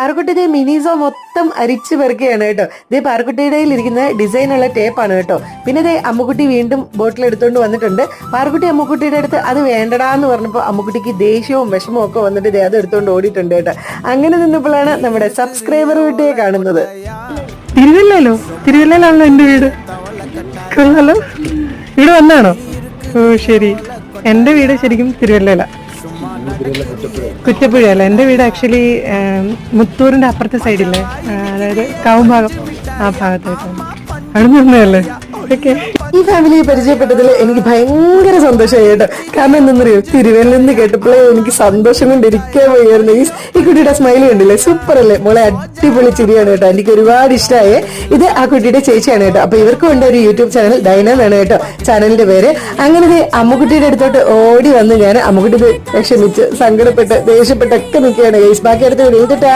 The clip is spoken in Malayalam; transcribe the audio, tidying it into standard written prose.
പാറക്കുട്ടിയുടെ മിനിസോ മൊത്തം അരിച്ചു പെറുക്കുകയാണ് കേട്ടോ. ഇതേ പാറക്കുട്ടിയുടെ ഇരിക്കുന്ന ഡിസൈനുള്ള ടേപ്പാണ് കേട്ടോ. പിന്നെ ഇതേ അമ്മുക്കുട്ടി വീണ്ടും ബോട്ടിൽ എടുത്തുകൊണ്ട് വന്നിട്ടുണ്ട്. പാറക്കുട്ടി അമ്മുക്കുട്ടിയുടെ അടുത്ത് അത് വേണ്ടടാന്ന് പറഞ്ഞപ്പോൾ അമ്മുക്കുട്ടിക്ക് ദേഷ്യവും വിഷമവും ഒക്കെ വന്നിട്ട് ഇതേ അത് എടുത്തുകൊണ്ട് ഓടിയിട്ടുണ്ട് കേട്ടോ. അങ്ങനെ നിന്നപ്പോഴാണ് നമ്മുടെ സബ്സ്ക്രൈബർ വീട്ടിയെ കാണുന്നത്. തിരുവല്ലയിലാണല്ലോ എന്റെ വീട്. കൊള്ളാലോ, ഇവിടെ വന്നാണോ? ഓ ശരി. എന്റെ വീട് ശരിക്കും തിരുവല്ലയില, കുറ്റപ്പുഴ അല്ല. എൻ്റെ വീട് ആക്ച്വലി മുത്തൂറിന്റെ അപ്പുറത്തെ സൈഡില്ലേ, അതായത് കാവുംഭാഗം, ആ ഭാഗത്തായിട്ടാണ്. അവിടെ നിന്നല്ലേ. ഓക്കെ, ഈ ഫാമിലിയെ പരിചയപ്പെട്ടതിൽ എനിക്ക് ഭയങ്കര സന്തോഷമായി കേട്ടോ. കാരണം എന്തെന്നറിയോ, തിരുവല്ലെന്ന് കേട്ടപ്പോഴേ എനിക്ക് സന്തോഷം കൊണ്ടിരിക്കാൻ പോയായിരുന്നു. ഈ കുട്ടിയുടെ സ്മൈൽ കണ്ടില്ലേ, സൂപ്പർ അല്ലേ മോളെ, അടിപൊളി ചിരിയാണ് കേട്ടോ. എനിക്ക് ഒരുപാട് ഇഷ്ടമായി. ഇത് ആ കുട്ടിയുടെ ചേച്ചിയാണ് കേട്ടോ. അപ്പൊ ഇവർക്കും ഉണ്ട് ഒരു യൂട്യൂബ് ചാനൽ, ഡൈന എന്നാണ് കേട്ടോ ചാനലിന്റെ പേര്. അങ്ങനെ അമ്മുക്കുട്ടിയുടെ അടുത്തോട്ട് ഓടി വന്ന് ഞാൻ അമ്മുക്കുട്ടി ക്ഷമിച്ച് സങ്കടപ്പെട്ട് ദേഷ്യപ്പെട്ടൊക്കെ നിൽക്കുകയാണ്. ബാക്കി അടുത്ത് എഴുതിട്ടാ